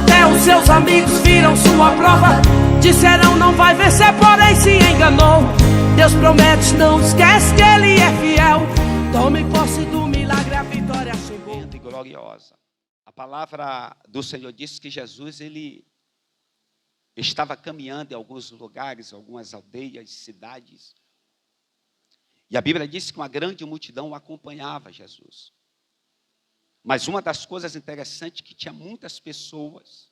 Até os seus amigos viram sua prova, disseram não vai vencer, porém se enganou. Deus promete, não esquece que Ele é fiel. Tome posse do milagre, a vitória chegou. E gloriosa. A palavra do Senhor diz que Jesus, Ele estava caminhando em alguns lugares, algumas aldeias, cidades. E a Bíblia diz que uma grande multidão o acompanhava, Jesus. Mas uma das coisas interessantes é que tinha muitas pessoas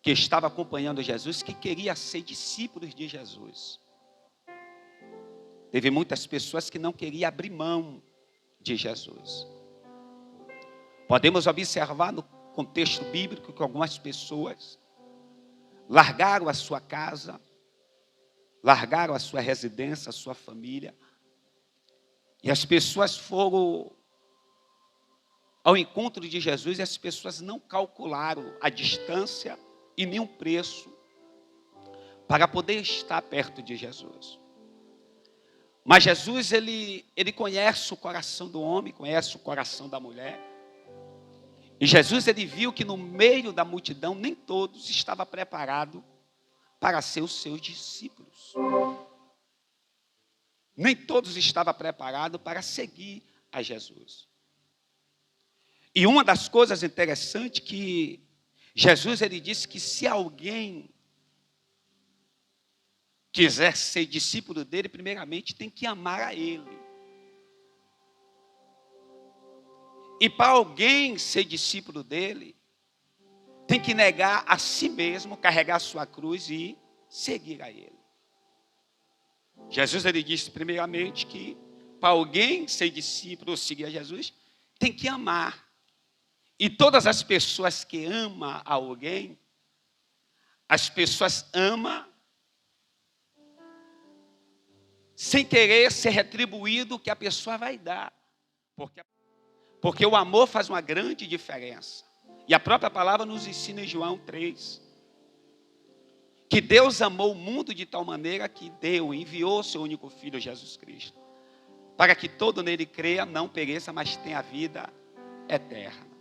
que estavam acompanhando Jesus, que queriam ser discípulos de Jesus. Teve muitas pessoas que não queriam abrir mão de Jesus. Podemos observar no contexto bíblico que algumas pessoas largaram a sua casa, largaram a sua residência, a sua família, e as pessoas foram ao encontro de Jesus, e as pessoas não calcularam a distância e nem o preço para poder estar perto de Jesus. Mas Jesus, ele conhece o coração do homem, conhece o coração da mulher. E Jesus, ele viu que no meio da multidão, nem todos estavam preparados para ser os seus discípulos. Nem todos estavam preparados para seguir a Jesus. E uma das coisas interessantes que Jesus, ele disse que se alguém quiser ser discípulo dele, primeiramente tem que amar a ele. E para alguém ser discípulo dele, tem que negar a si mesmo, carregar a sua cruz e seguir a ele. Jesus, ele disse primeiramente que para alguém ser discípulo ou seguir a Jesus, tem que amar. E todas as pessoas que amam alguém, as pessoas amam sem querer ser retribuído o que a pessoa vai dar. Porque o amor faz uma grande diferença. E a própria palavra nos ensina em João 3. Que Deus amou o mundo de tal maneira que enviou o seu único Filho, Jesus Cristo. Para que todo nele creia, não pereça, mas tenha vida eterna.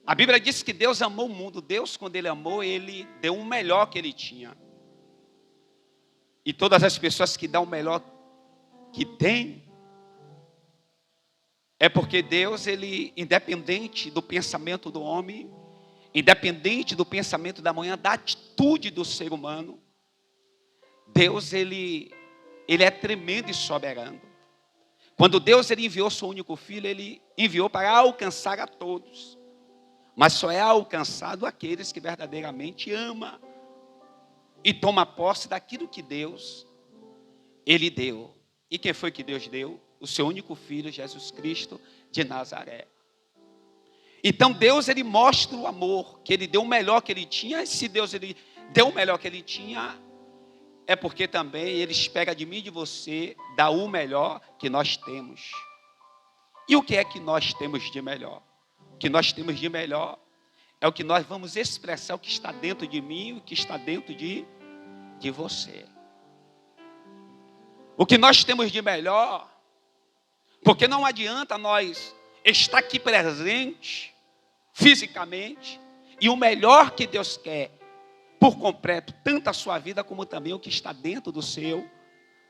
A Bíblia diz que Deus amou o mundo. Deus, quando Ele amou, Ele deu o melhor que Ele tinha. E todas as pessoas que dão o melhor que tem, é porque Deus, Ele, independente do pensamento do homem, independente do pensamento da manhã, da atitude do ser humano, Deus, Ele é tremendo e soberano. Quando Deus, Ele enviou seu único Filho, Ele enviou para alcançar a todos. Mas só é alcançado aqueles que verdadeiramente amam e toma posse daquilo que Deus, Ele deu. E quem foi que Deus deu? O seu único Filho, Jesus Cristo de Nazaré. Então Deus, Ele mostra o amor, que Ele deu o melhor que Ele tinha. E se Deus, Ele deu o melhor que Ele tinha, é porque também Ele espera de mim e de você dar o melhor que nós temos. E o que é que nós temos de melhor? O que nós temos de melhor é o que nós vamos expressar, o que está dentro de mim e o que está dentro de você. O que nós temos de melhor, porque não adianta nós estar aqui presente, fisicamente, e o melhor que Deus quer, por completo, tanto a sua vida como também o que está dentro do seu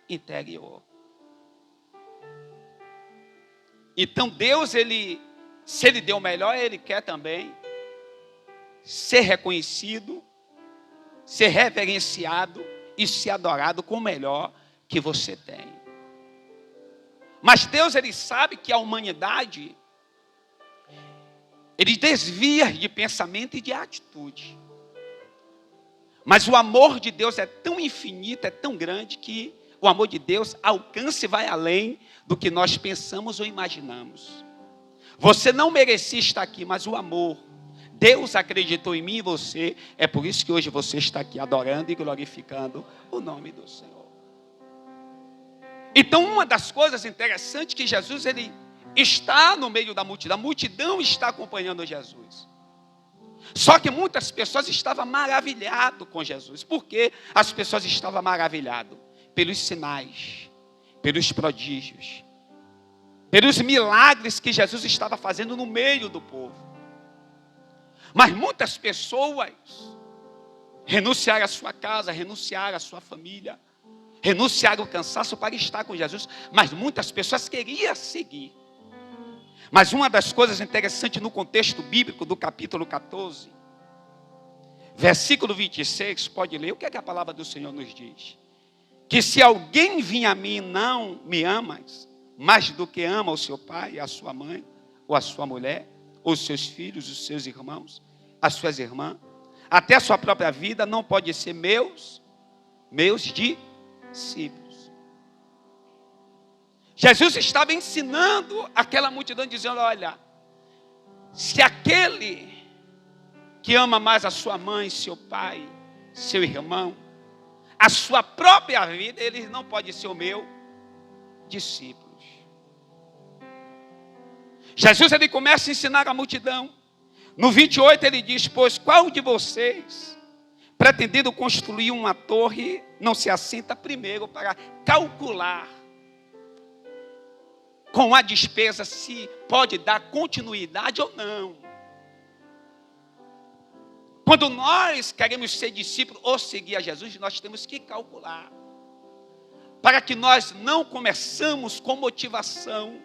interior. Então Deus, se Ele deu o melhor, Ele quer também ser reconhecido, ser reverenciado e ser adorado com o melhor que você tem. Mas Deus, Ele sabe que a humanidade, Ele desvia de pensamento e de atitude. Mas o amor de Deus é tão infinito, é tão grande, que o amor de Deus alcança e vai além do que nós pensamos ou imaginamos. Você não merecia estar aqui, mas o amor, Deus acreditou em mim e você, é por isso que hoje você está aqui adorando e glorificando o nome do Senhor. Então, uma das coisas interessantes que Jesus, Ele está no meio da multidão, a multidão está acompanhando Jesus. Só que muitas pessoas estavam maravilhadas com Jesus. Por que as pessoas estavam maravilhadas? Pelos sinais, pelos prodígios, pelos milagres que Jesus estava fazendo no meio do povo. Mas muitas pessoas renunciaram à sua casa, renunciaram à sua família, renunciaram ao cansaço para estar com Jesus. Mas muitas pessoas queriam seguir. Mas uma das coisas interessantes no contexto bíblico do capítulo 14, versículo 26, pode ler, o que é que a palavra do Senhor nos diz? Que se alguém vir a mim não me amas, mais do que ama o seu pai, a sua mãe, ou a sua mulher, ou os seus filhos, os seus irmãos, as suas irmãs, até a sua própria vida, não pode ser meus discípulos. Jesus estava ensinando aquela multidão, dizendo, olha, se aquele que ama mais a sua mãe, seu pai, seu irmão, a sua própria vida, ele não pode ser o meu discípulo. Jesus, ele começa a ensinar a multidão. No 28 ele diz, pois qual de vocês, pretendendo construir uma torre, não se assenta primeiro para calcular com a despesa se pode dar continuidade ou não? Quando nós queremos ser discípulos ou seguir a Jesus, nós temos que calcular, para que nós não começamos com motivação,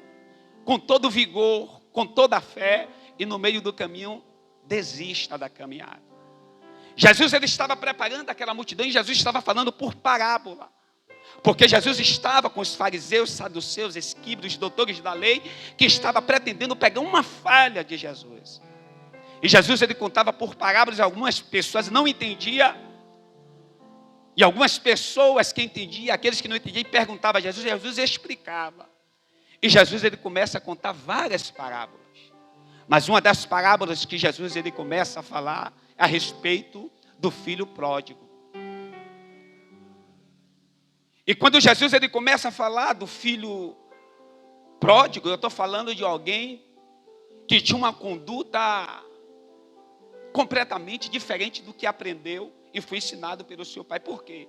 com todo vigor, com toda a fé, e no meio do caminho desista da caminhada. Jesus, ele estava preparando aquela multidão, e Jesus estava falando por parábola, porque Jesus estava com os fariseus, saduceus, escribas, doutores da lei, que estava pretendendo pegar uma falha de Jesus. E Jesus, ele contava por parábolas, e algumas pessoas não entendiam, e algumas pessoas que entendiam, aqueles que não entendiam, perguntavam a Jesus, e Jesus explicava. E Jesus, ele começa a contar várias parábolas. Mas uma das parábolas que Jesus, ele começa a falar a respeito do filho pródigo. E quando Jesus, ele começa a falar do filho pródigo, eu estou falando de alguém que tinha uma conduta completamente diferente do que aprendeu e foi ensinado pelo seu pai. Por quê?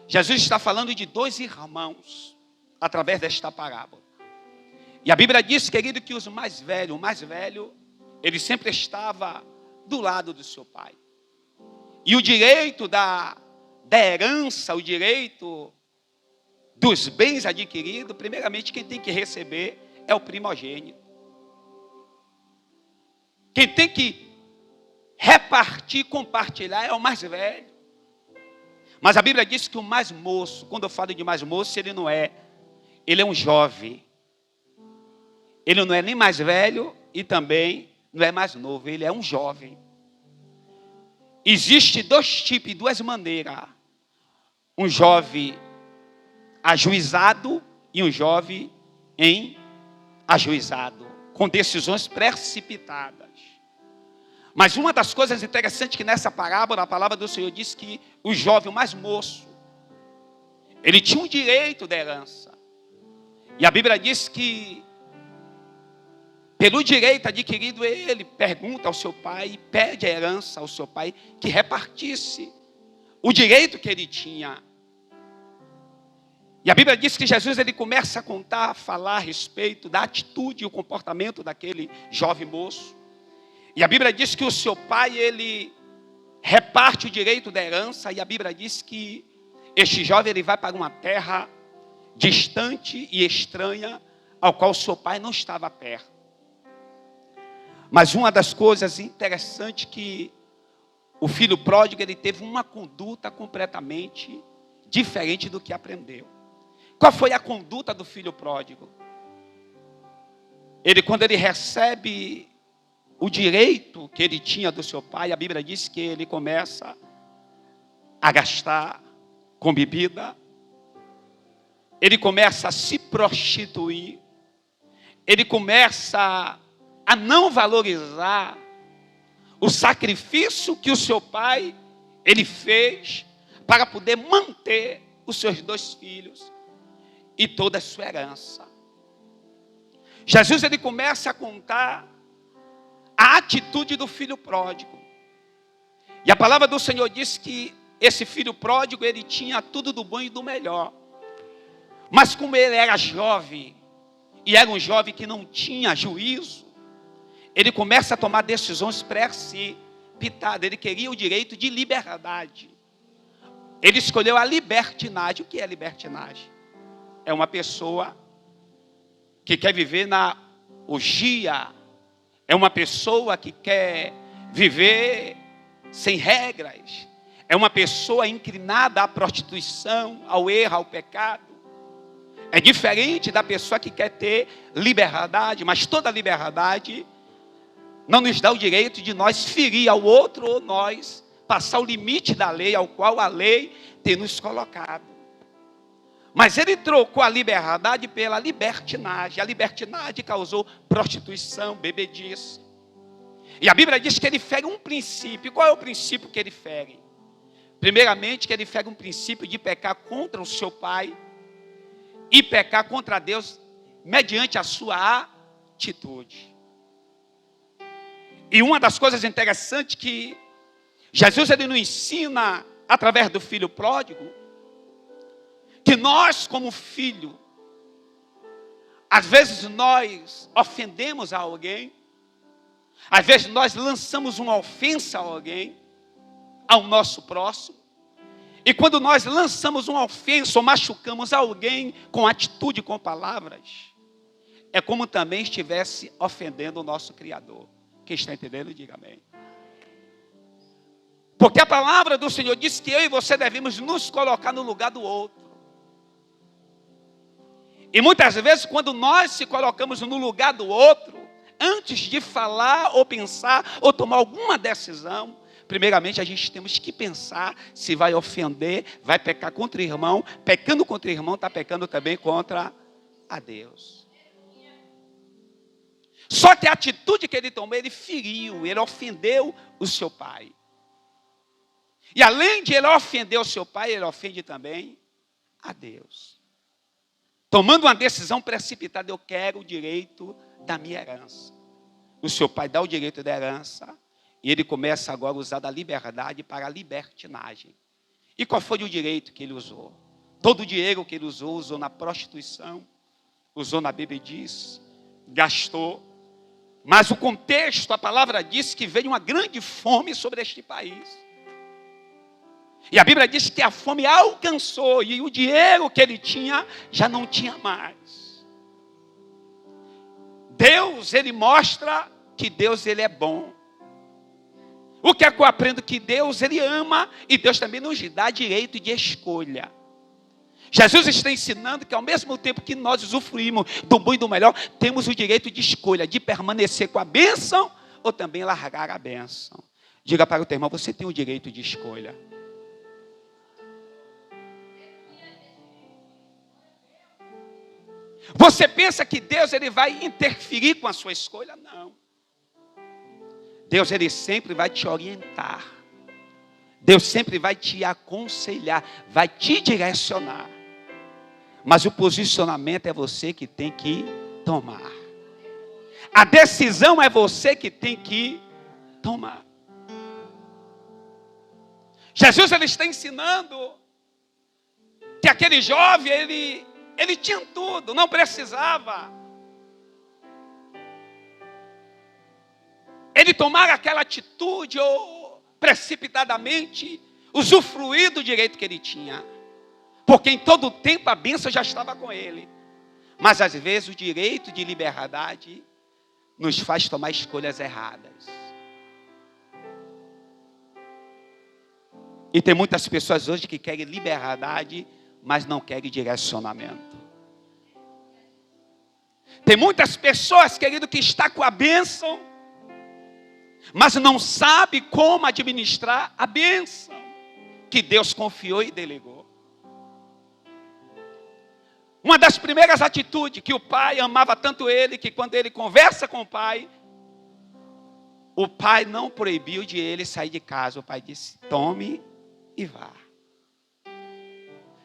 Jesus está falando de dois irmãos através desta parábola. E a Bíblia diz, querido, que o mais velho, ele sempre estava do lado do seu pai. E o direito da herança, o direito dos bens adquiridos, primeiramente quem tem que receber é o primogênito. Quem tem que repartir, compartilhar é o mais velho. Mas a Bíblia diz que o mais moço, quando eu falo de mais moço, ele é um jovem. Ele não é nem mais velho e também não é mais novo, ele é um jovem. Existem dois tipos, duas maneiras. Um jovem ajuizado e um jovem ajuizado, com decisões precipitadas. Mas uma das coisas interessantes que nessa parábola, a palavra do Senhor diz que o jovem, o mais moço, ele tinha um direito da herança. E a Bíblia diz que pelo direito adquirido, ele pergunta ao seu pai, pede a herança ao seu pai, que repartisse o direito que ele tinha. E a Bíblia diz que Jesus, ele começa a contar, a falar a respeito da atitude e o comportamento daquele jovem moço. E a Bíblia diz que o seu pai, ele reparte o direito da herança, e a Bíblia diz que este jovem, ele vai para uma terra distante e estranha, ao qual o seu pai não estava perto. Mas uma das coisas interessantes que o filho pródigo, ele teve uma conduta completamente diferente do que aprendeu. Qual foi a conduta do filho pródigo? Quando ele recebe o direito que ele tinha do seu pai, a Bíblia diz que ele começa a gastar com bebida, ele começa a se prostituir, ele começa a não valorizar o sacrifício que o seu pai, ele fez para poder manter os seus dois filhos e toda a sua herança. Jesus, ele começa a contar a atitude do filho pródigo. E a palavra do Senhor diz que esse filho pródigo, ele tinha tudo do bom e do melhor. Mas como ele era jovem, e era um jovem que não tinha juízo, ele começa a tomar decisões precipitadas. Ele queria o direito de liberdade. Ele escolheu a libertinagem. O que é libertinagem? É uma pessoa que quer viver na orgia. É uma pessoa que quer viver sem regras. É uma pessoa inclinada à prostituição, ao erro, ao pecado. É diferente da pessoa que quer ter liberdade, mas toda liberdade não nos dá o direito de nós ferir ao outro ou nós passar o limite da lei ao qual a lei tem nos colocado. Mas ele trocou a liberdade pela libertinagem. A libertinagem causou prostituição, bebedice. E a Bíblia diz que ele fere um princípio. Qual é o princípio que ele fere? Primeiramente, que ele fere um princípio de pecar contra o seu pai e pecar contra Deus mediante a sua atitude. E uma das coisas interessantes que Jesus ele nos ensina através do filho pródigo, que nós como filho, às vezes nós ofendemos a alguém, às vezes nós lançamos uma ofensa a alguém, ao nosso próximo, e quando nós lançamos uma ofensa ou machucamos alguém com atitude, com palavras, é como também estivesse ofendendo o nosso Criador. Quem está entendendo, diga amém. Porque a palavra do Senhor diz que eu e você devemos nos colocar no lugar do outro. E muitas vezes, quando nós se colocamos no lugar do outro, antes de falar ou pensar ou tomar alguma decisão, primeiramente a gente temos que pensar se vai ofender, vai pecar contra o irmão. Pecando contra o irmão, está pecando também contra a Deus. Só que a atitude que ele tomou, ele feriu, ele ofendeu o seu pai. E além de ele ofender o seu pai, ele ofende também a Deus. Tomando uma decisão precipitada, eu quero o direito da minha herança. O seu pai dá o direito da herança e ele começa agora a usar da liberdade para a libertinagem. E qual foi o direito que ele usou? Todo o dinheiro que ele usou na prostituição, usou na bebedice, gastou. Mas o contexto, a palavra diz que veio uma grande fome sobre este país. E a Bíblia diz que a fome alcançou e o dinheiro que ele tinha já não tinha mais. Deus, ele mostra que Deus, ele é bom. O que é que eu aprendo? Que Deus, ele ama e Deus também nos dá direito de escolha. Jesus está ensinando que ao mesmo tempo que nós usufruímos do bom e do melhor, temos o direito de escolha, de permanecer com a bênção ou também largar a bênção. Diga para o teu irmão, você tem o direito de escolha. Você pensa que Deus ele vai interferir com a sua escolha? Não. Deus ele sempre vai te orientar. Deus sempre vai te aconselhar, vai te direcionar. Mas o posicionamento é você que tem que tomar. A decisão é você que tem que tomar. Jesus ele está ensinando que aquele jovem ele tinha tudo, não precisava. Ele tomar aquela atitude ou precipitadamente usufruir do direito que ele tinha. Porque em todo o tempo a bênção já estava com ele. Mas às vezes o direito de liberdade nos faz tomar escolhas erradas. E tem muitas pessoas hoje que querem liberdade, mas não querem direcionamento. Tem muitas pessoas, querido, que está com a bênção, mas não sabe como administrar a bênção que Deus confiou e delegou. Uma das primeiras atitudes que o pai amava tanto ele, que quando ele conversa com o pai não proibiu de ele sair de casa. O pai disse, tome e vá.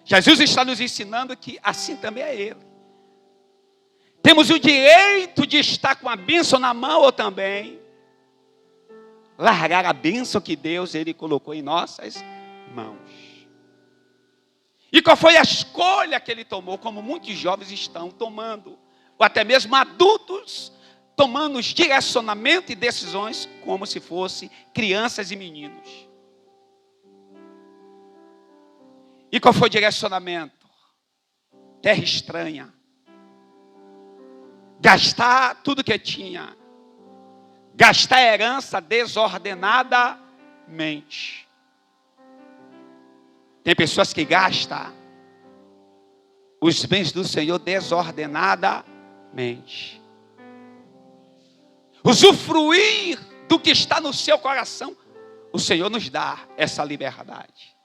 Jesus está nos ensinando que assim também é ele. Temos o direito de estar com a bênção na mão ou também largar a bênção que Deus ele colocou em nossas mãos. E qual foi a escolha que ele tomou, como muitos jovens estão tomando, ou até mesmo adultos tomando os direcionamentos e decisões como se fossem crianças e meninos. E qual foi o direcionamento? Terra estranha. Gastar tudo que tinha. Gastar a herança desordenadamente. Tem pessoas que gastam os bens do Senhor desordenadamente. Usufruir do que está no seu coração. O Senhor nos dá essa liberdade.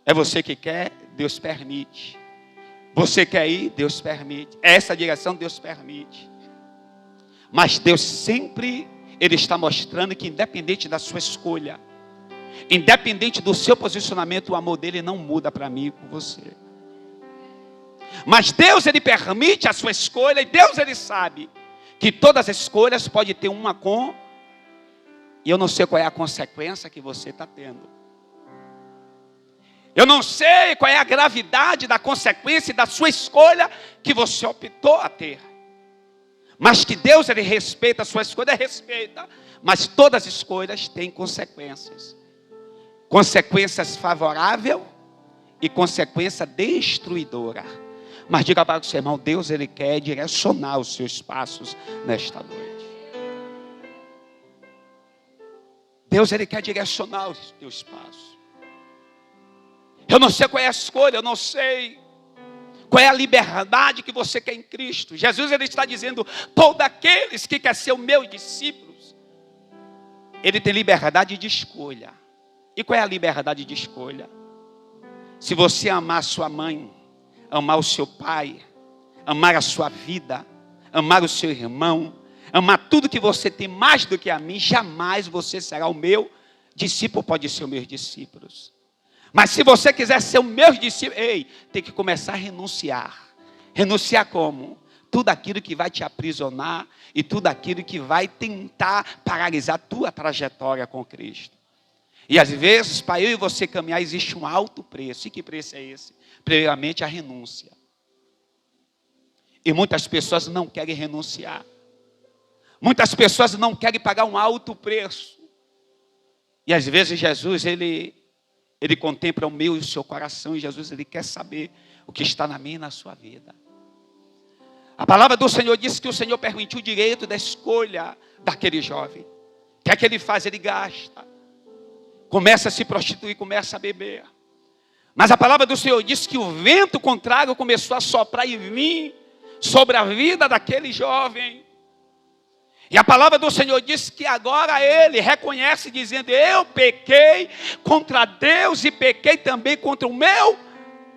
É você que quer, Deus permite. Você quer ir, Deus permite. Essa direção Deus permite. Mas Deus sempre, Ele está mostrando que independente da sua escolha, independente do seu posicionamento, o amor dele não muda para mim e para você. Mas Deus, Ele permite a sua escolha, e Deus, Ele sabe que todas as escolhas podem ter uma com, e eu não sei qual é a consequência que você está tendo. Eu não sei qual é a gravidade da consequência da sua escolha que você optou a ter. Mas que Deus, Ele respeita a sua escolha, respeita. Mas todas as escolhas têm consequências. Consequências favoráveis e consequência destruidora. Mas diga para o seu irmão, Deus, Ele quer direcionar os seus passos nesta noite. Deus, Ele quer direcionar os teus passos. Eu não sei qual é a escolha, eu não sei qual é a liberdade que você quer em Cristo. Jesus, Ele está dizendo, todos aqueles que querem ser os meus discípulos, ele tem liberdade de escolha. E qual é a liberdade de escolha? Se você amar sua mãe, amar o seu pai, amar a sua vida, amar o seu irmão, amar tudo que você tem mais do que a mim, jamais você será o meu discípulo, pode ser os meus discípulos. Mas se você quiser ser o meu discípulo, tem que começar a renunciar. Renunciar como? Tudo aquilo que vai te aprisionar e tudo aquilo que vai tentar paralisar a tua trajetória com Cristo. E às vezes, para eu e você caminhar, existe um alto preço. E que preço é esse? Primeiramente, a renúncia. E muitas pessoas não querem renunciar. Muitas pessoas não querem pagar um alto preço. E às vezes Jesus, Ele contempla o meu e o seu coração. E Jesus, Ele quer saber o que está na minha e na sua vida. A palavra do Senhor diz que o Senhor permitiu o direito da escolha daquele jovem. O que é que ele faz? Ele gasta. Começa a se prostituir, começa a beber. Mas a palavra do Senhor diz que o vento contrário começou a soprar e vir sobre a vida daquele jovem. E a palavra do Senhor diz que agora ele reconhece dizendo, eu pequei contra Deus e pequei também contra o meu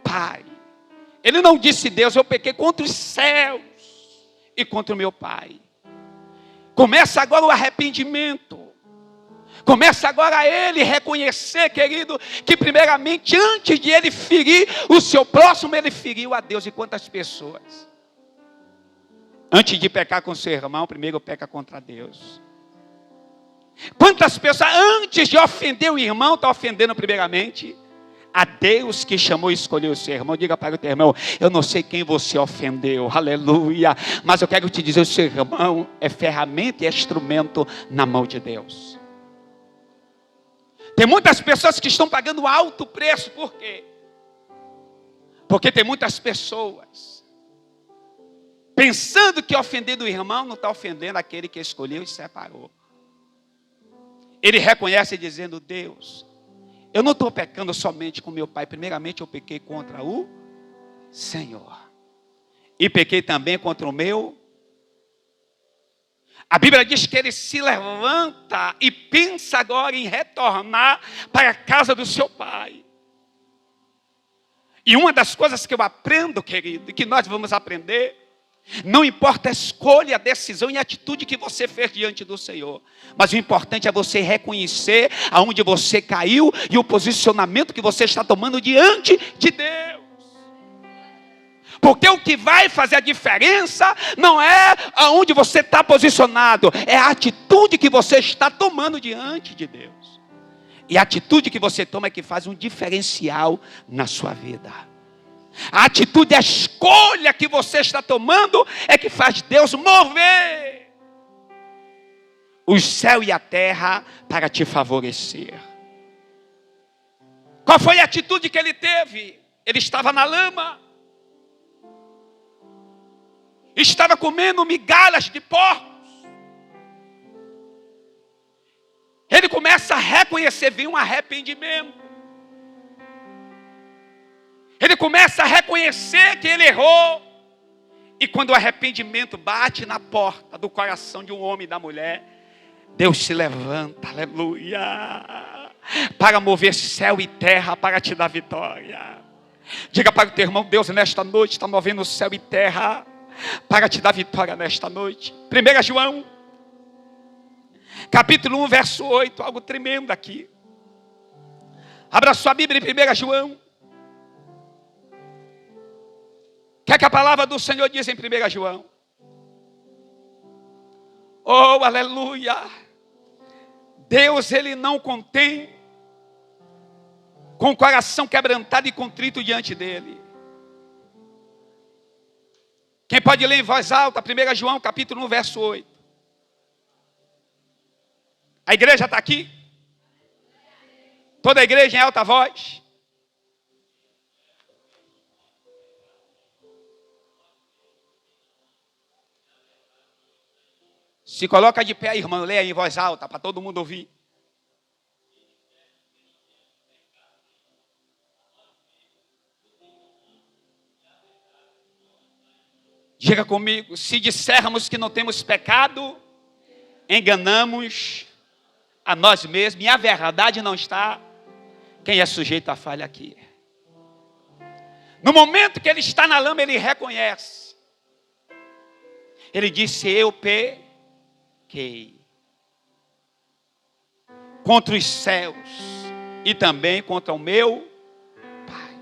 Pai. Ele não disse, Deus, eu pequei contra os céus e contra o meu Pai. Começa agora o arrependimento. Começa agora a ele reconhecer, querido, que primeiramente, antes de ele ferir o seu próximo, ele feriu a Deus. E quantas pessoas? Antes de pecar com seu irmão, primeiro peca contra Deus. Quantas pessoas, antes de ofender o irmão, está ofendendo primeiramente a Deus que chamou e escolheu o seu irmão? Diga para o teu irmão, eu não sei quem você ofendeu, aleluia. Mas eu quero te dizer, o seu irmão é ferramenta e é instrumento na mão de Deus. Tem muitas pessoas que estão pagando alto preço, por quê? Porque tem muitas pessoas pensando que ofendendo o irmão não está ofendendo aquele que escolheu e separou. Ele reconhece dizendo, Deus, eu não estou pecando somente com meu pai, primeiramente eu pequei contra o Senhor. E pequei também contra o meu. A Bíblia diz que ele se levanta e pensa agora em retornar para a casa do seu pai. E uma das coisas que eu aprendo, querido, e que nós vamos aprender, não importa a escolha, a decisão e a atitude que você fez diante do Senhor, mas o importante é você reconhecer aonde você caiu e o posicionamento que você está tomando diante de Deus. Porque o que vai fazer a diferença não é aonde você está posicionado, é a atitude que você está tomando diante de Deus. E a atitude que você toma é que faz um diferencial na sua vida. A atitude, a escolha que você está tomando é que faz Deus mover. o céu e a terra para te favorecer. Qual foi a atitude que ele teve? Ele estava na lama. Estava comendo migalhas de porcos. Ele começa a reconhecer, vem um arrependimento. Ele começa a reconhecer que ele errou. E quando o arrependimento bate na porta do coração de um homem e da mulher, Deus se levanta, aleluia, para mover céu e terra para te dar vitória. Diga para o teu irmão, Deus nesta noite está movendo céu e terra para te dar vitória nesta noite. 1 João, capítulo 1, verso 8, algo tremendo aqui. Abra sua Bíblia em 1 João. O que a palavra do Senhor diz em 1 João? Oh, aleluia! Deus, Ele não contém com o coração quebrantado e contrito diante dEle. Quem pode ler em voz alta, 1 João, capítulo 1, verso 8. A igreja está aqui? Toda a igreja em alta voz. Se coloca de pé, irmão, leia em voz alta, para todo mundo ouvir. Diga comigo, se dissermos que não temos pecado, enganamos a nós mesmos, e a verdade não está. Quem é sujeito à falha aqui? No momento que ele está na lama, ele reconhece. Ele disse, eu pequei contra os céus e também contra o meu Pai.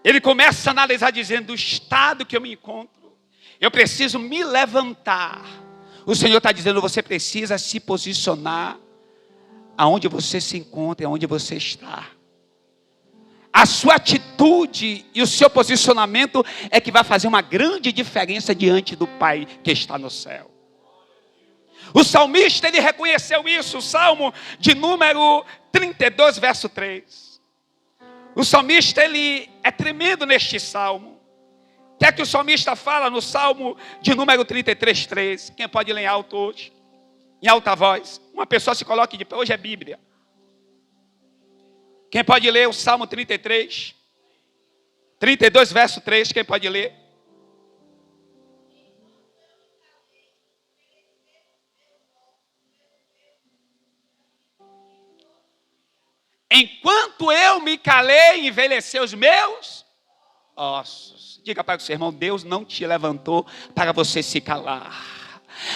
Ele começa a analisar dizendo, do estado que eu me encontro, eu preciso me levantar. O Senhor está dizendo, você precisa se posicionar aonde você se encontra, aonde você está. A sua atitude e o seu posicionamento é que vai fazer uma grande diferença diante do Pai que está no céu. O salmista, ele reconheceu isso, o Salmo de número 32, verso 3. O salmista, ele é tremendo neste salmo. O que é que o salmista fala no Salmo de número 33, 3? Quem pode ler em alto hoje? Em alta voz. Uma pessoa se coloque de pé, hoje é Bíblia. Quem pode ler o Salmo 33? 32, verso 3, quem pode ler? Enquanto eu me calei, envelheceu os meus ossos. Diga para o seu irmão, Deus não te levantou para você se calar.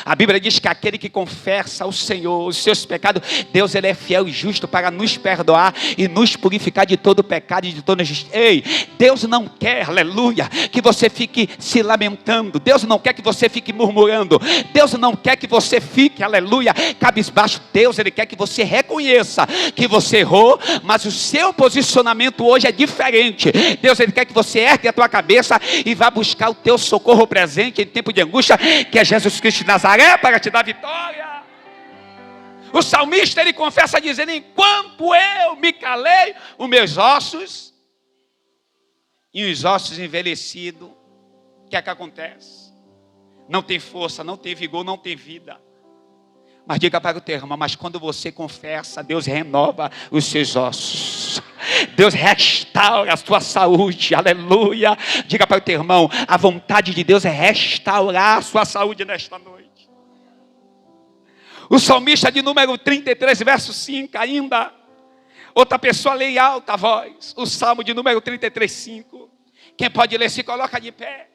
A Bíblia diz que aquele que confessa ao Senhor os seus pecados, Deus, ele é fiel e justo para nos perdoar e nos purificar de todo pecado e de toda injustiça. Ei, Deus não quer, aleluia, que você fique se lamentando. Deus não quer que você fique murmurando. Deus não quer que você fique, aleluia, cabisbaixo. Deus, ele quer que você reconheça que você errou, mas o seu posicionamento hoje é diferente. Deus, ele quer que você ergue a tua cabeça e vá buscar o teu socorro presente em tempo de angústia, que é Jesus Cristo de Nazaré, para te dar vitória. O salmista, ele confessa dizendo, enquanto eu me calei, os meus ossos, e os ossos envelhecidos, o que é que acontece? Não tem força, não tem vigor, não tem vida. Mas diga para o teu irmão, mas quando você confessa, Deus renova os seus ossos. Deus restaura a sua saúde, aleluia. Diga para o teu irmão, a vontade de Deus é restaurar a sua saúde nesta noite. O salmista de número 33, verso 5 ainda. Outra pessoa lê em alta voz. O salmo de número 33, 5. Quem pode ler, se coloca de pé.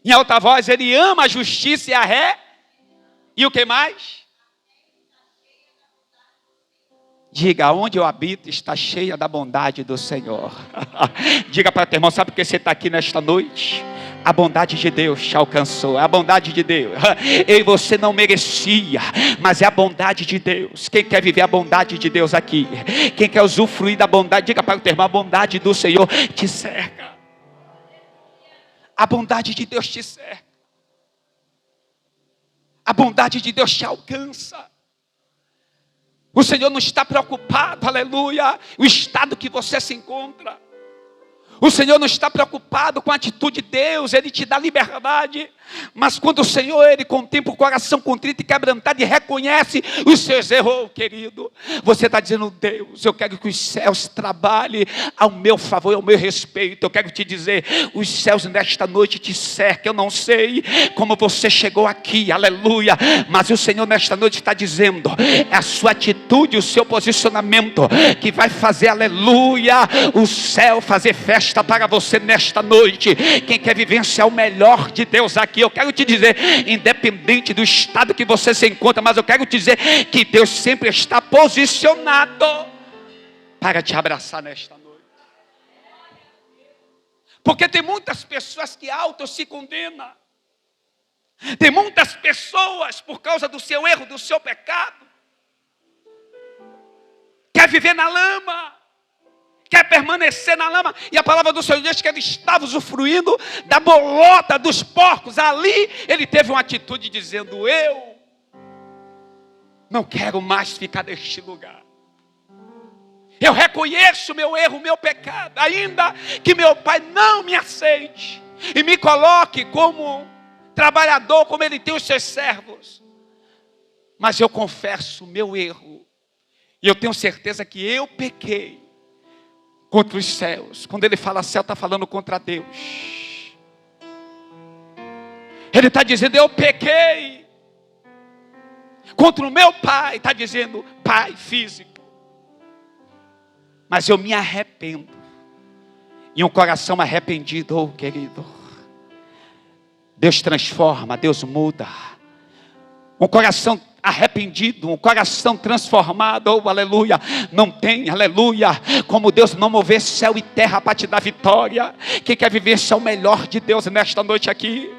Em alta voz, ele ama a justiça e a ré. E o que mais? Diga, onde eu habito está cheia da bondade do Senhor. Diga para o teu irmão, sabe por que você está aqui nesta noite? A bondade de Deus te alcançou, a bondade de Deus. Eu e você não merecia, mas é a bondade de Deus. Quem quer viver a bondade de Deus aqui? Quem quer usufruir da bondade? Diga para o teu irmão, a bondade do Senhor te cerca. A bondade de Deus te cerca. A bondade de Deus te alcança. O Senhor não está preocupado, aleluia, o estado que você se encontra. O Senhor não está preocupado com a atitude de Deus, Ele te dá liberdade. Mas quando o Senhor, Ele contempla o coração contrito e quebrantado e reconhece os seus erros, querido, você está dizendo: Deus, eu quero que os céus trabalhem ao meu favor, ao meu respeito. Eu quero te dizer, os céus nesta noite te cercam. Eu não sei como você chegou aqui, aleluia, mas o Senhor nesta noite está dizendo, é a sua atitude, o seu posicionamento que vai fazer, aleluia, o céu fazer festa para você nesta noite. Quem quer vivenciar o melhor de Deus aqui, eu quero te dizer, independente do estado que você se encontra, mas eu quero te dizer que Deus sempre está posicionado para te abraçar nesta noite. Porque tem muitas pessoas que auto se condenam. Tem muitas pessoas, por causa do seu erro, do seu pecado, quer viver na lama, quer permanecer na lama. E a palavra do Senhor diz que ele estava usufruindo da bolota dos porcos. Ali ele teve uma atitude dizendo: eu não quero mais ficar neste lugar. Eu reconheço meu erro, meu pecado, ainda que meu pai não me aceite e me coloque como trabalhador, como ele tem os seus servos. Mas eu confesso o meu erro, e eu tenho certeza que eu pequei contra os céus. Quando ele fala céu, está falando contra Deus. Ele está dizendo: eu pequei contra o meu pai. Está dizendo pai físico. Mas eu me arrependo. E um coração arrependido, oh querido, Deus transforma, Deus muda. Um coração arrependido, um coração transformado, oh aleluia, não tem, aleluia, como Deus não mover céu e terra para te dar vitória. Quem quer viver só o melhor de Deus nesta noite aqui?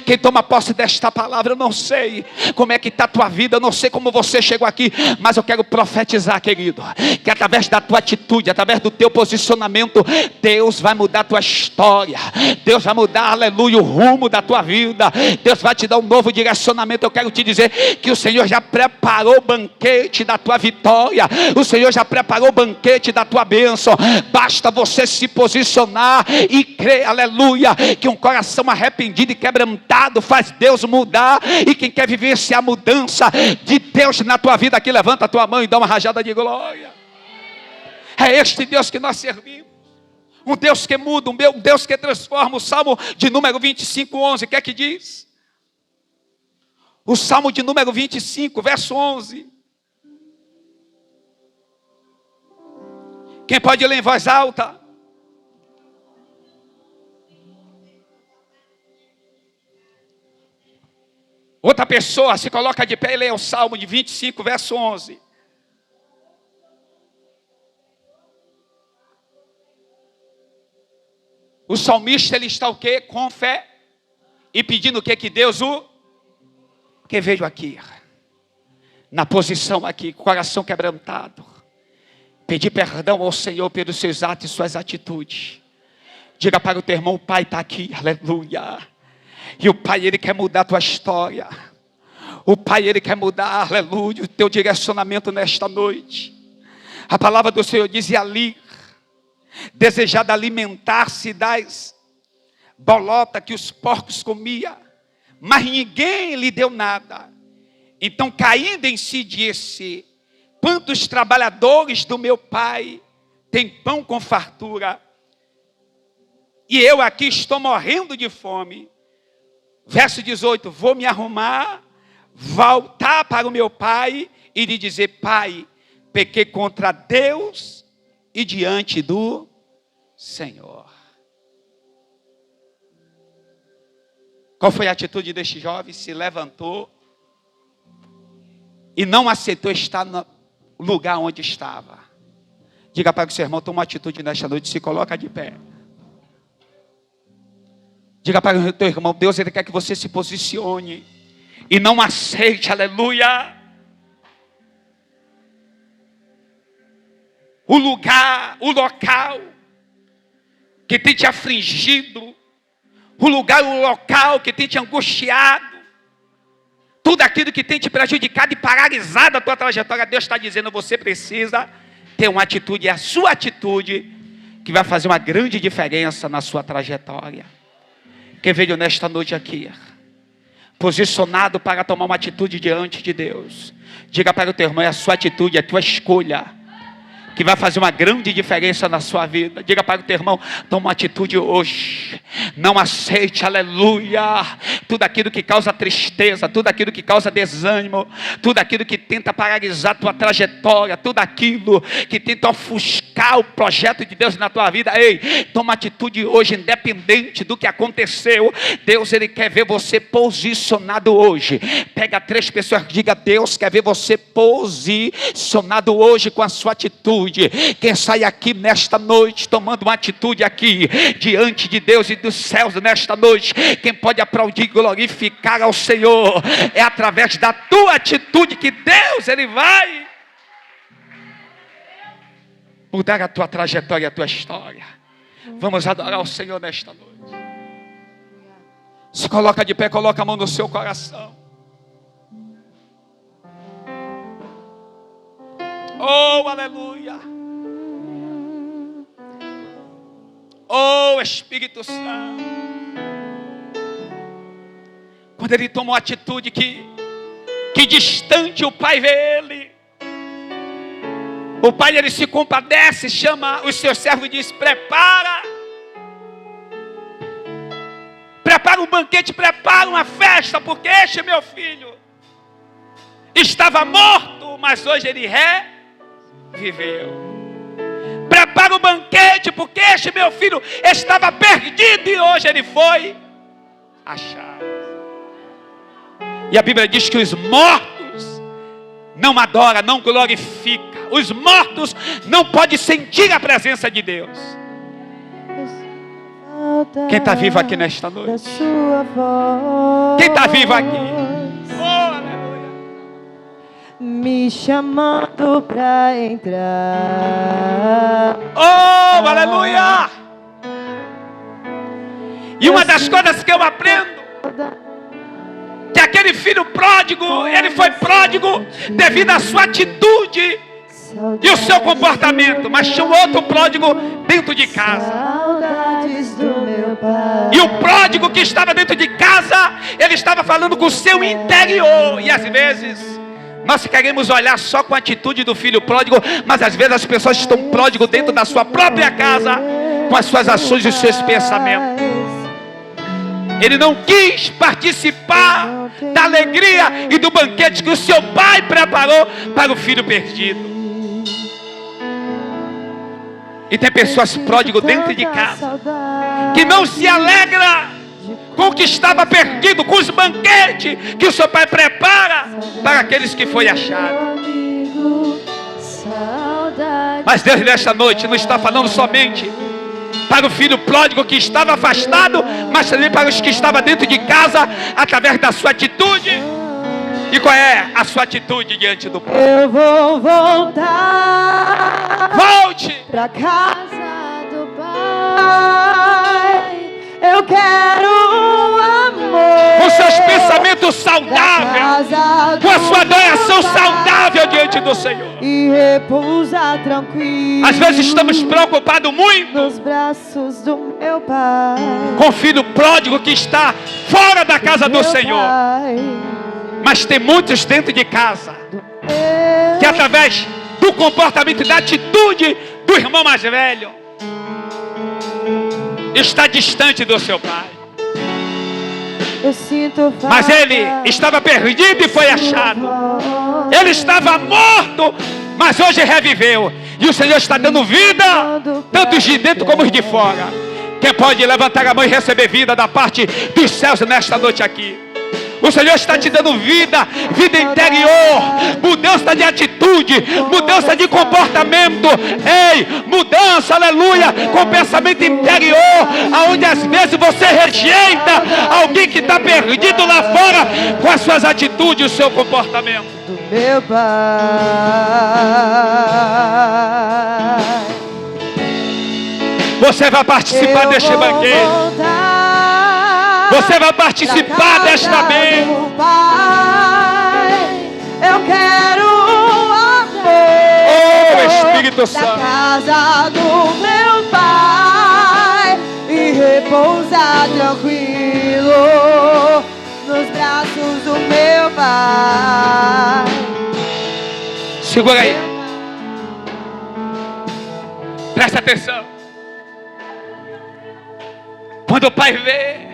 Quem toma posse desta palavra, eu não sei como é que está a tua vida, eu não sei como você chegou aqui, mas eu quero profetizar, querido, que através da tua atitude, através do teu posicionamento, Deus vai mudar a tua história. Deus vai mudar, aleluia, o rumo da tua vida. Deus vai te dar um novo direcionamento. Eu quero te dizer que o Senhor já preparou o banquete da tua vitória. O Senhor já preparou o banquete da tua bênção. Basta você se posicionar e crer, aleluia, que um coração arrependido e quebrantado faz Deus mudar. E quem quer viver a mudança de Deus na tua vida aqui, levanta a tua mão e dá uma rajada de glória. É este Deus que nós servimos, um Deus que muda, um Deus que transforma. O Salmo de número 25, 11, o que é que diz? O Salmo de número 25, verso 11. Quem pode ler em voz alta? Outra pessoa se coloca de pé e lê o Salmo de 25, verso 11. O salmista, ele está o quê? Com fé. E pedindo o quê? Que Deus o... Que veio aqui, na posição aqui, com o coração quebrantado, pedir perdão ao Senhor pelos seus atos e suas atitudes. Diga para o teu irmão: o Pai está aqui, aleluia. E o Pai, Ele quer mudar a tua história. O Pai, Ele quer mudar, aleluia, o teu direcionamento nesta noite. A palavra do Senhor diz: e ali, desejado alimentar-se das bolotas que os porcos comiam, mas ninguém lhe deu nada. Então, caindo em si, disse: quantos trabalhadores do meu Pai têm pão com fartura, e eu aqui estou morrendo de fome. Verso 18, vou me arrumar, voltar para o meu pai e lhe dizer: Pai, pequei contra Deus e diante do Senhor. Qual foi a atitude deste jovem? Se levantou e não aceitou estar no lugar onde estava. Diga para o seu irmão: toma uma atitude nesta noite, se coloca de pé. Diga para o teu irmão: Deus, Ele quer que você se posicione e não aceite, aleluia, o lugar, o local que tem te afligido, o lugar, o local que tem te angustiado, tudo aquilo que tem te prejudicado e paralisado a tua trajetória, Deus está dizendo, você precisa ter uma atitude, é a sua atitude que vai fazer uma grande diferença na sua trajetória. Quem veio nesta noite aqui, posicionado para tomar uma atitude diante de Deus, diga para o teu irmão, é a sua atitude, é a tua escolha, que vai fazer uma grande diferença na sua vida. Diga para o teu irmão, toma uma atitude hoje, não aceite, aleluia, tudo aquilo que causa tristeza, tudo aquilo que causa desânimo, tudo aquilo que tenta paralisar a tua trajetória, tudo aquilo que tenta ofuscar o projeto de Deus na tua vida. Ei, toma atitude hoje, independente do que aconteceu. Deus, Ele quer ver você posicionado hoje. Pega 3 pessoas, diga, Deus quer ver você posicionado hoje com a sua atitude. Quem sai aqui nesta noite tomando uma atitude aqui diante de Deus e dos céus nesta noite, quem pode aplaudir e glorificar ao Senhor é através da tua atitude que Deus, Ele vai mudar a tua trajetória, a tua história. Vamos adorar o Senhor nesta noite. Se coloca de pé, coloca a mão no seu coração. Oh, aleluia. Oh, Espírito Santo. Quando ele toma uma atitude que distante o Pai vê ele. O Pai, ele se compadece, chama os seus servos e diz, prepara um banquete, prepara uma festa, porque este meu filho estava morto, mas hoje ele reviveu. Prepara o banquete, porque este meu filho estava perdido e hoje ele foi achado. E a Bíblia diz que os mortos não adoram, não glorificam. Os mortos não podem sentir a presença de Deus. Quem está vivo aqui nesta noite? Quem está vivo aqui? Oh, aleluia. Me chamando para entrar. Oh, aleluia. E uma das coisas que eu aprendo, que aquele filho pródigo, ele foi pródigo devido à sua atitude e o seu comportamento, mas tinha um outro pródigo dentro de casa. E o pródigo que estava dentro de casa, ele estava falando com o seu interior. E às vezes nós queremos olhar só com a atitude do filho pródigo, mas às vezes as pessoas estão pródigos dentro da sua própria casa, com as suas ações e os seus pensamentos. Ele não quis participar da alegria e do banquete que o seu pai preparou para o filho perdido. E tem pessoas pródigas dentro de casa que não se alegra com o que estava perdido, com os banquetes que o seu pai prepara para aqueles que foi achado. Mas Deus nesta noite não está falando somente para o filho pródigo que estava afastado, mas também para os que estavam dentro de casa, através da sua atitude. E qual é a sua atitude diante do Pai? Eu vou voltar. Volte pra casa do Pai. Eu quero amor. Com seus pensamentos saudáveis, com a sua adoração saudável diante do Senhor. E repousar tranquilo. Às vezes estamos preocupados muito nos braços do meu Pai. Com o filho pródigo que está fora da casa do Senhor. Mas tem muitos dentro de casa que através do comportamento e da atitude do irmão mais velho está distante do seu pai. Eu sinto falta. Mas ele estava perdido e foi achado. Ele estava morto, mas hoje reviveu. E o Senhor está dando vida, tanto os de dentro como os de fora. Quem pode levantar a mão e receber vida da parte dos céus nesta noite aqui? O Senhor está te dando vida, vida interior, mudança de atitude, mudança de comportamento. Ei, mudança, aleluia, com pensamento interior, aonde às vezes você rejeita alguém que está perdido lá fora com as suas atitudes e o seu comportamento. Do meu Pai. Você vai participar deste banquete. Você vai participar desta bênção. Eu quero amor. Oh, Espírito Da Santo. casa do meu Pai e repousar tranquilo nos braços do meu Pai. Segura aí. Presta atenção. Quando o pai vê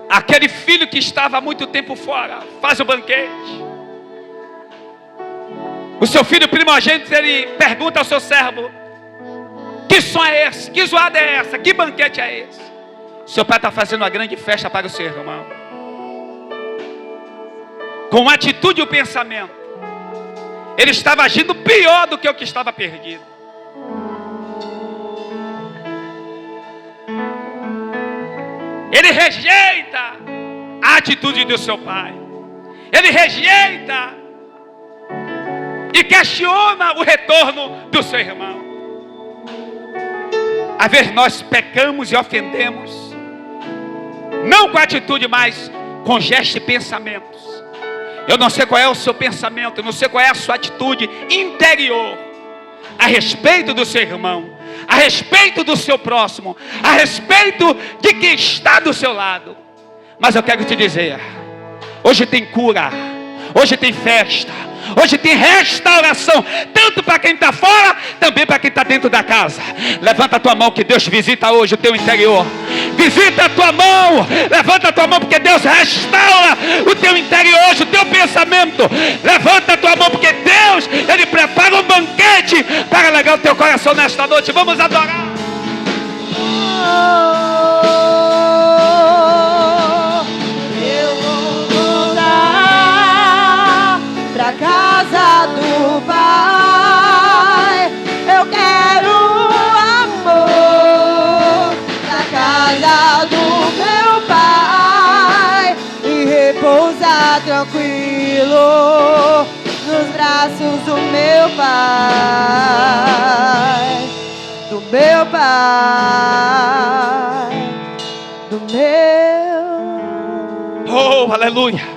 aquele filho que estava há muito tempo fora, faz o banquete. O seu filho primogênito, ele pergunta ao seu servo: que som é esse? Que zoada é essa? Que banquete é esse? Seu pai está fazendo uma grande festa para o seu irmão. Com atitude e o pensamento, ele estava agindo pior do que o que estava perdido. Ele rejeita a atitude do seu pai. Ele rejeita e questiona o retorno do seu irmão. Às vezes nós pecamos e ofendemos, não com atitude, mas com gestos e pensamentos. Eu não sei qual é o seu pensamento, eu não sei qual é a sua atitude interior a respeito do seu irmão, a respeito do seu próximo, a respeito de quem está do seu lado. Mas eu quero te dizer, hoje tem cura, hoje tem festa, hoje tem restauração, tanto para quem está fora, também para quem está dentro da casa. Levanta a tua mão que Deus visita hoje o teu interior. Visita a tua mão, levanta a tua mão porque Deus restaura o teu interior hoje, o teu pensamento. Levanta a tua mão porque Deus, Ele prepara um banquete para alegar o teu coração nesta noite. Vamos adorar. Eu vou voltar pra casa do Pai. Eu quero amor na casa do meu Pai e repousar tranquilo nos braços do meu Pai. Do meu Pai, do meu. Oh, aleluia.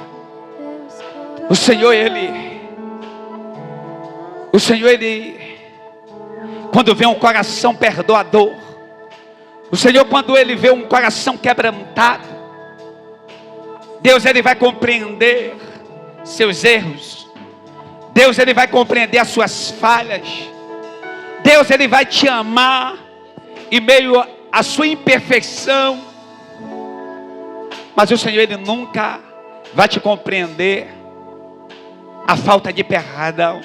O Senhor, Ele, quando vê um coração perdoador, o Senhor, quando Ele vê um coração quebrantado, Deus, Ele vai compreender seus erros. Deus, Ele vai compreender as suas falhas. Deus, Ele vai te amar em meio à sua imperfeição. Mas o Senhor, Ele nunca vai te compreender a falta de perdão.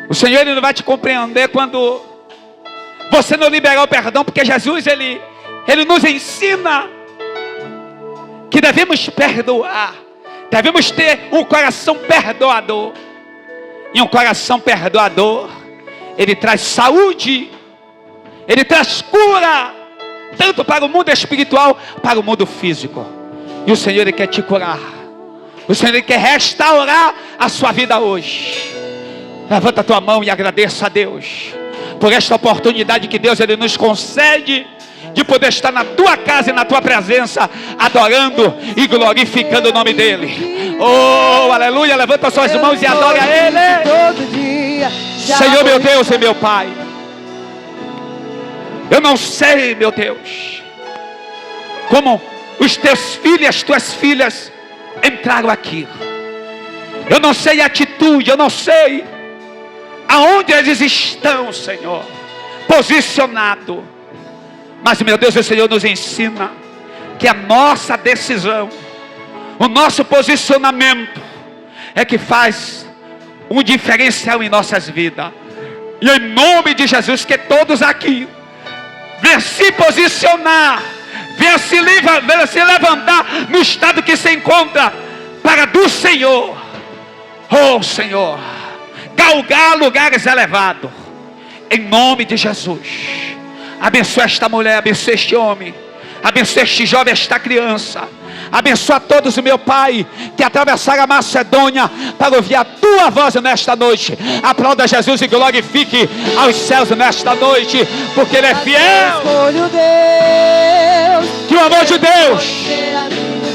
O Senhor, Ele não vai te compreender quando você não liberar o perdão, porque Jesus, Ele nos ensina que devemos perdoar, devemos ter um coração perdoador. E um coração perdoador, ele traz saúde, ele traz cura, tanto para o mundo espiritual, para o mundo físico. E o Senhor, Ele quer te curar. O Senhor, Ele quer restaurar a sua vida hoje. Levanta a tua mão e agradeça a Deus por esta oportunidade que Deus, Ele nos concede de poder estar na tua casa e na tua presença, adorando e glorificando o nome dEle. Oh, aleluia, levanta as suas mãos e adore a Ele. Todo dia, Senhor, meu Deus e meu Pai, eu não sei, meu Deus, como os teus filhos e as tuas filhas entraram aqui. Eu não sei a atitude, eu não sei aonde eles estão, Senhor, posicionado. Mas, meu Deus, o Senhor nos ensina que a nossa decisão, o nosso posicionamento é que faz um diferencial em nossas vidas. E em nome de Jesus, que todos aqui venham se posicionar, venham se levantar no estado que se encontra para do Senhor. Oh, Senhor, galgar lugares elevados em nome de Jesus. Abençoa esta mulher, abençoa este homem, abençoa este jovem, esta criança. Abençoa todos, meu Pai, que atravessaram a Macedônia para ouvir a tua voz nesta noite. Aplauda Jesus e glorifique aos céus nesta noite, porque Ele é fiel. Escolho Deus Que o amor de Deus, ser amigo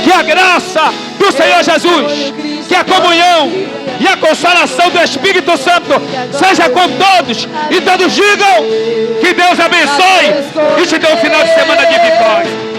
de que a graça do Senhor Jesus, que a comunhão e a consolação do Espírito Santo seja com todos. E todos digam que Deus abençoe e te dê um final de semana de vitória.